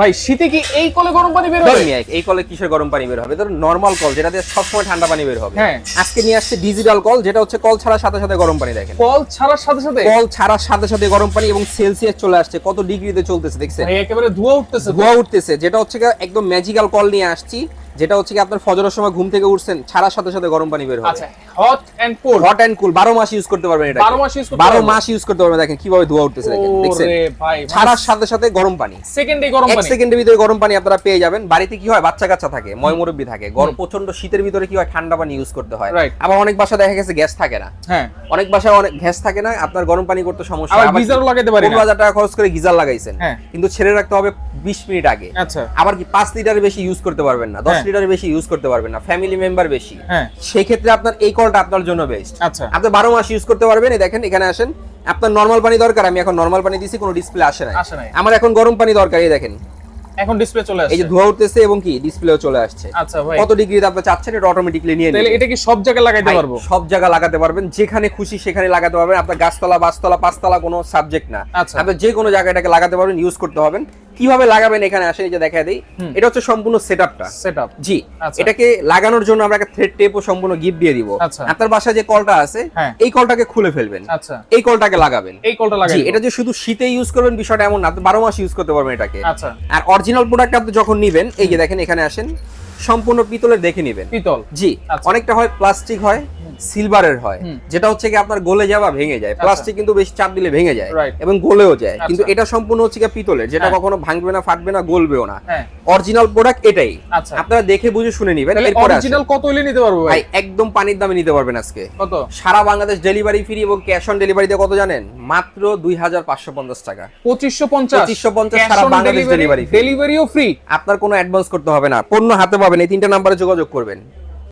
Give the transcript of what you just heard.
ভাই শীতে কি এই কলে গরম পানি বের হবে? এই কলে কিসের গরম পানি বের হবে? ধরো নরমাল কল যেটাতে সবসময় ঠান্ডা পানি বের হবে। হ্যাঁ। আজকে নিয়ে আসছে ডিজিটাল কল, যেটা হচ্ছে কল ছাড়ার সাথে সাথে গরম পানি। দেখেন কল ছাড়ার সাথে সাথে কল ছাড়ার সাথে সাথে গরম পানি, এবং সেলসিয়াস চলে আসছে, কত ডিগ্রিতে চলতেছে দেখছেন? ভাই একেবারে ধোঁয়া উঠতেছে। ধোঁয়া উঠতেছে, যেটা হচ্ছে একদম ম্যাজিক্যাল কল নিয়ে আসছি, যেটা হচ্ছে আপনার ফজরের সময় ঘুম থেকে উঠছেন, ছাড়ার সাথে সাথে গরম পানি বের হবে। আচ্ছা, hot and cold. Hot and cool 12 মাস ইউজ করতে পারবেন এটা। 12 মাস ইউজ করতে 12 পারবেন? মাস ইউজ করতে পারবেন। দেখেন কিভাবে ধোঁয়া উঠতেছে, দেখেন দেখছেন? ওরে ভাই, ছাড়ার সাথে সাথে গরম পানি, সেকেন্ডে গরম এক পানি। সেকেন্ডের ভিতরে গরম পানি আপনারা পেয়ে যাবেন। বাড়িতে কি হয়, বাচ্চা কাচ্চা থাকে, ময়মুরব্বি থাকে, গরম প্রচন্ড শীতের ভিতরে কি হয়, ঠান্ডা পানি ইউজ করতে হয়। Right. আবার অনেক বাসা দেখা গেছে গ্যাস থাকে না, হ্যাঁ, অনেক বাসায় অনেক গ্যাস থাকে না, আপনার গরম পানি করতে সমস্যা। আবার গিজারও লাগাতে পারি না। 15,000 টাকা খরচ করে গিজার লাগাইছেন, হ্যাঁ। কিন্তু ছেড়ে রাখতে হবে 20 মিনিট আগে। আচ্ছা, আবার কি 5 লিটারের বেশি ইউজ করতে পারবেন না, 10 হ্যাঁ। লিটারের বেশি ইউজ করতে পারবেন না, ফ্যামিলি মেম্বার বেশি। হ্যাঁ। সেই ক্ষেত্রে আপনার এই কলটা আপনার জন্য বেস্ট। আচ্ছা। আপনি 12 মাস ইউজ করতে পারবেন। এই দেখেন এখানে আসেন, আপনার নরমাল পানি দরকার, আমি এখন নরমাল পানি দিছি, কোনো ডিসপ্লে আসে নাই। আসে নাই। আমার এখন গরম পানি দরকার, এই দেখেন এখন ডিসপ্লে চলে আসছে। এই যে ধোঁয়া উঠতেছে এবং কি ডিসপ্লেও চলে আসছে। আচ্ছা ভাই, কত ডিগ্রিতে আপনি চাচ্ছেন এটা অটোমেটিক্যালি নিয়ে তাহলে নেবেন। এটা কি সব জায়গায় লাগাইতে ভাই, পারবো? সব জায়গা লাগাতে পারবেন, যেখানে খুশি সেখানে লাগাতে পারবেন। আপনার গাছতলা, বাসতলা, পাঁচতলা কোনো সাবজেক্ট না। আচ্ছা। আপনি যে কোনো জায়গায় এটাকে লাগাতে পারবেন, ইউজ করতে হবেন। কিভাবে লাগাবেন এখানে আসেন, এই যে দেখায় দেই। এটা হচ্ছে সম্পূর্ণ সেটআপটা। সেটআপ। জি, আচ্ছা। এটাকে লাগানোর জন্য আমরা একটা থ্রেড টেপও সম্পূর্ণ গিফট দিয়ে দিব। আচ্ছা। আপনার বাসায় যে কলটা আছে, হ্যাঁ। এই কলটাকে খুলে ফেলবেন, আচ্ছা, এই কলটাকে লাগাবেন। এই কলটা লাগাই জি, দিব। এটা যে শুধু শীতে ইউজ করবেন বিষয়টা এমন না, আপনি 12 মাস ইউজ করতে পারবেন এটাকে। আচ্ছা। আর অরিজিনাল প্রোডাক্ট আপনি যখন নিবেন, এই যে দেখেন এখানে আসেন, সম্পূর্ণ পিতলের দেখে নেবেন। পিতল। জি, আচ্ছা। অনেকটা হয় প্লাস্টিক হয়, সিলভারের হয়, যেটা হচ্ছে কি আপনার গলে যাওয়া ভেঙে যায়। প্লাস্টিক কিন্তু বেশি চাপ দিলে ভেঙে যায় Right. এবং গলেও যায়, আচ্ছা। কিন্তু এটা সম্পূর্ণ হচ্ছে কি পিতলের, যেটা হ্যাঁ। কখনো ভাঙবে না, ফাটবে না, গলবেও না। হ্যাঁ। অরিজিনাল প্রোডাক্ট এটাই। আচ্ছা। আপনারা দেখে বুঝে শুনে নেবেন। তাহলে এরপরে আসেন। অরিজিনাল কত হইলে নিতে পারবো ভাই? ভাই একদম পানির দামে নিতে পারবেন আজকে। কত? সারা বাংলাদেশ ডেলিভারি ফ্রি এবং ক্যাশ অন ডেলিভারিতে কত জানেন? মাত্র 2,550 টাকা। 2550 2550 সারা বাংলাদেশ ডেলিভারি ফ্রি। ডেলিভারিও ফ্রি। আপনার কোনো অ্যাডভান্স করতে হবে না, পণ্য হাতে পাবেন। এই 3টা নাম্বারে যোগাযোগ করবেন।